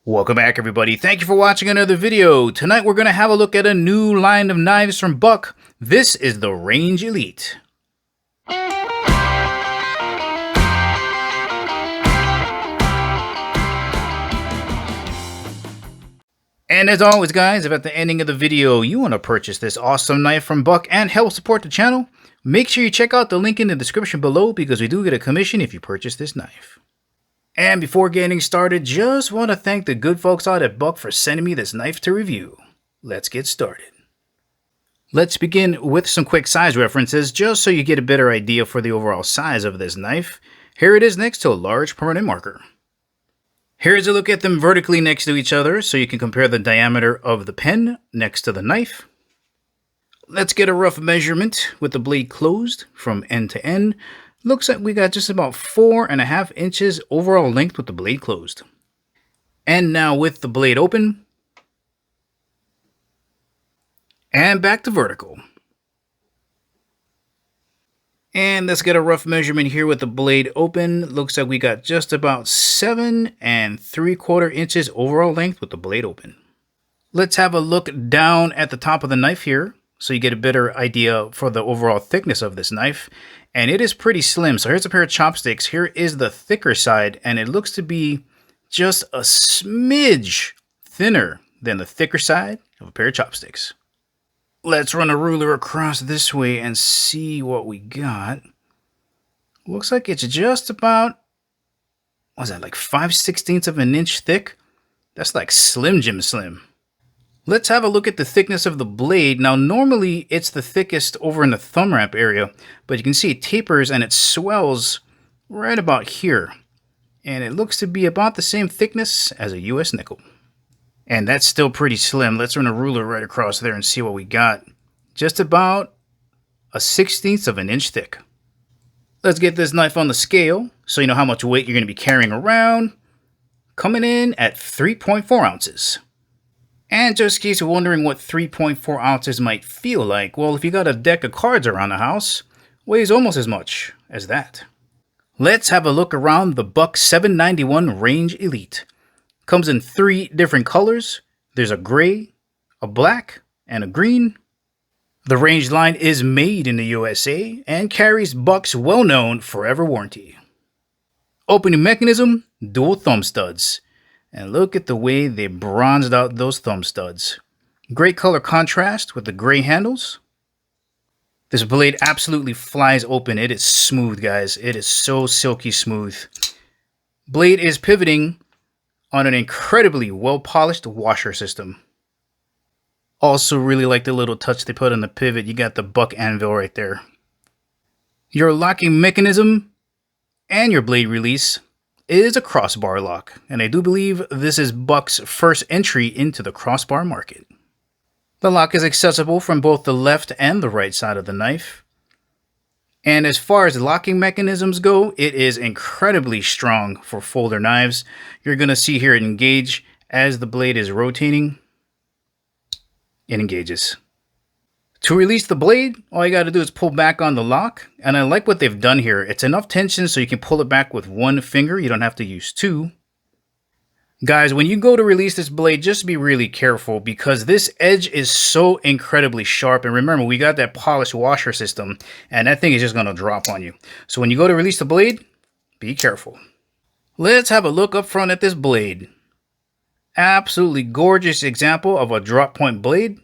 Welcome back, everybody. Thank you for watching another video. Tonight we're going to have a look at a new line of knives from Buck. This is the Range Elite. And as always, guys, if at the ending of the video you want to purchase this awesome knife from Buck and help support the channel, make sure you check out the link in the description below because we do get a commission if you purchase this knife. And before getting started, just want to thank the good folks out at Buck for sending me this knife to review. Let's get started. Let's begin with some quick size references just so you get a better idea for the overall size of this knife. Here it is next to a large permanent marker. Here's a look at them vertically next to each other so you can compare the diameter of the pen next to the knife. Let's get a rough measurement with the blade closed from end to end. Looks like we got just about 4.5 inches overall length with the blade closed. And now with the blade open. And back to vertical. And let's get a rough measurement here with the blade open. Looks like we got just about 7.75 inches overall length with the blade open. Let's have a look down at the top of the knife here so you get a better idea for the overall thickness of this knife. And it is pretty slim. So here's a pair of chopsticks. Here is the thicker side, and it looks to be just a smidge thinner than the thicker side of a pair of chopsticks. Let's run a ruler across this way and see what we got. Looks like it's just about, what is that, like 5/16 of an inch thick? That's like Slim Jim slim. Let's have a look at the thickness of the blade. Now, normally it's the thickest over in the thumb wrap area, but you can see it tapers and it swells right about here. And it looks to be about the same thickness as a US nickel. And that's still pretty slim. Let's run a ruler right across there and see what we got. Just about a 1/16 of an inch thick. Let's get this knife on the scale so you know how much weight you're going to be carrying around. Coming in at 3.4 ounces. And just in case you're wondering what 3.4 ounces might feel like, well, if you got a deck of cards around the house, weighs almost as much as that. Let's have a look around the Buck 791 Range Elite. Comes in 3 different colors. There's a gray, a black, and a green. The Range line is made in the USA and carries Buck's well-known forever warranty. Opening mechanism, dual thumb studs. And look at the way they bronzed out those thumb studs. Great color contrast with the gray handles. This blade absolutely flies open. It is smooth, guys. It is so silky smooth. Blade is pivoting on an incredibly well-polished washer system. Also really like the little touch they put on the pivot. You got the Buck anvil right there. Your locking mechanism and your blade release is a crossbar lock, and I do believe this is Buck's first entry into the crossbar market. The lock is accessible from both the left and the right side of the knife. And as far as locking mechanisms go, it is incredibly strong for folder knives. You're going to see here it engage as the blade is rotating. It engages. To release the blade, all you got to do is pull back on the lock. And I like what they've done here. It's enough tension so you can pull it back with 1 finger. You don't have to use 2. Guys, when you go to release this blade, just be really careful because this edge is so incredibly sharp. And remember, we got that polished washer system and that thing is just going to drop on you. So when you go to release the blade, be careful. Let's have a look up front at this blade. Absolutely gorgeous example of a drop point blade.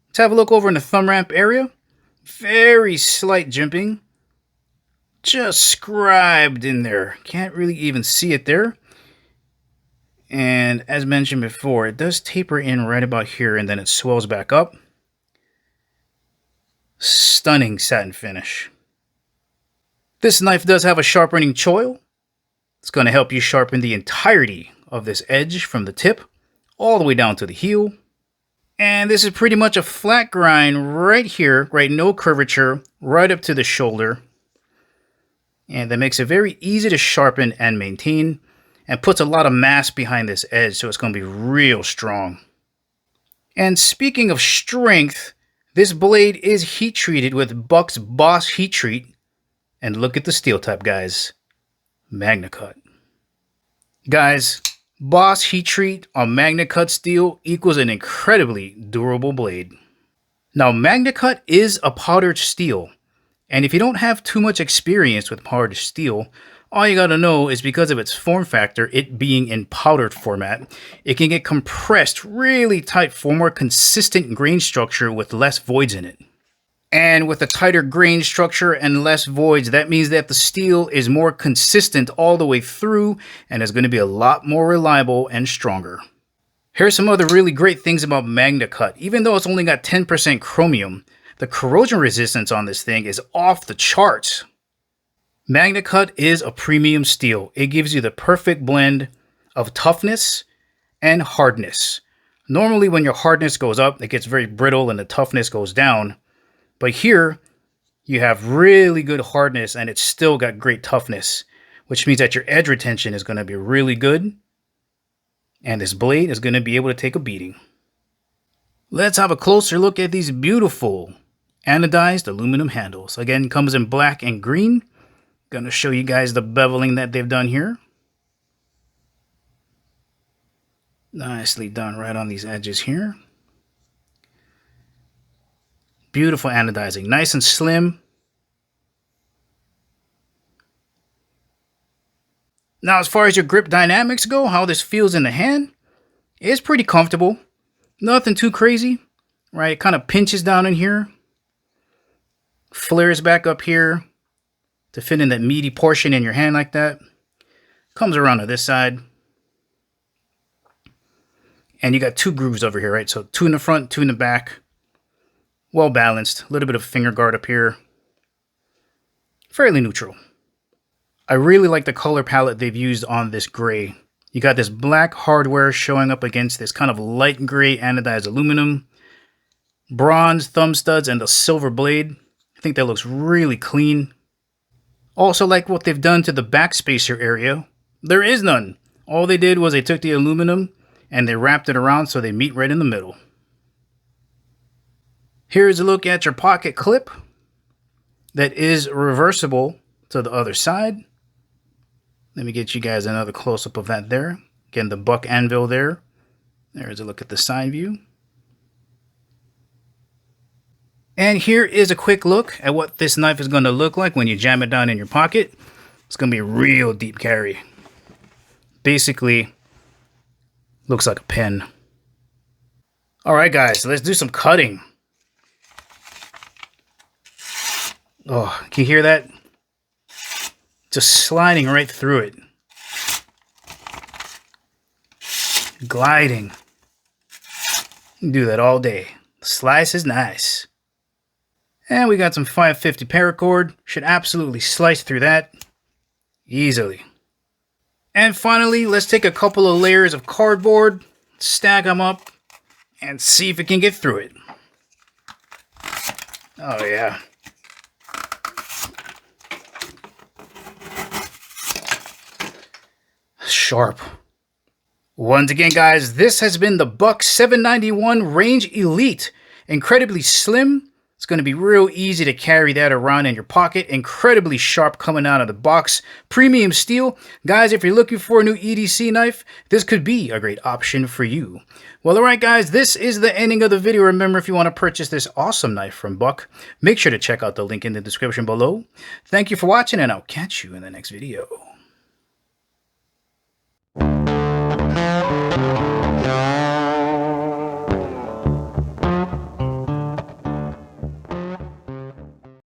Let's have a look over in the thumb wrap area. Very slight jimping. Just scribed in there. Can't really even see it there. And as mentioned before, it does taper in right about here and then it swells back up. Stunning satin finish. This knife does have a sharpening choil. It's going to help you sharpen the entirety of this edge from the tip all the way down to the heel. And this is pretty much a flat grind right here, right? No curvature, right up to the shoulder. And that makes it very easy to sharpen and maintain and puts a lot of mass behind this edge, so it's going to be real strong. And speaking of strength, this blade is heat treated with Buck's Boss heat treat. And look at the steel type, guys. MagnaCut. Guys, Boss heat treat on MagnaCut steel equals an incredibly durable blade. Now, MagnaCut is a powdered steel, and if you don't have too much experience with powdered steel, all you gotta know is because of its form factor, it being in powdered format, it can get compressed really tight for more consistent grain structure with less voids in it. And with a tighter grain structure and less voids, that means that the steel is more consistent all the way through and is going to be a lot more reliable and stronger. Here's some other really great things about MagnaCut. Even though it's only got 10% chromium, the corrosion resistance on this thing is off the charts. MagnaCut is a premium steel. It gives you the perfect blend of toughness and hardness. Normally when your hardness goes up, it gets very brittle and the toughness goes down. But here, you have really good hardness and it's still got great toughness, which means that your edge retention is going to be really good. And this blade is going to be able to take a beating. Let's have a closer look at these beautiful anodized aluminum handles. Again, comes in black and green. Going to show you guys the beveling that they've done here. Nicely done right on these edges here. Beautiful anodizing, nice and slim. Now, as far as your grip dynamics go, how this feels in the hand, it's pretty comfortable. Nothing too crazy, right? It kind of pinches down in here, flares back up here to fit in that meaty portion in your hand like that. Comes around to this side. And you got two grooves over here, right? So two in the front, two in the back. Well balanced, a little bit of finger guard up here. Fairly neutral. I really like the color palette they've used on this gray. You got this black hardware showing up against this kind of light gray anodized aluminum. Bronze thumb studs and the silver blade. I think that looks really clean. Also like what they've done to the back spacer area. There is none. All they did was they took the aluminum and they wrapped it around so they meet right in the middle. Here's a look at your pocket clip that is reversible to the other side. Let me get you guys another close-up of that there. Again, the buck anvil there. There's a look at the side view. And here is a quick look at what this knife is going to look like when you jam it down in your pocket. It's going to be a real deep carry. Basically, looks like a pen. Alright guys, let's do some cutting. Oh, can you hear that? Just sliding right through it. Gliding. You can do that all day. The slice is nice. And we got some 550 paracord. Should absolutely slice through that easily. And finally, let's take a couple of layers of cardboard, stack them up, and see if it can get through it. Oh yeah. Sharp. Once again, guys, this has been the Buck 791 Range Elite. Incredibly slim. It's going to be real easy to carry that around in your pocket. Incredibly sharp coming out of the box. Premium steel. Guys, if you're looking for a new EDC knife, this could be a great option for you. Well, alright guys, this is the ending of the video. Remember, if you want to purchase this awesome knife from Buck, make sure to check out the link in the description below. Thank you for watching, and I'll catch you in the next video.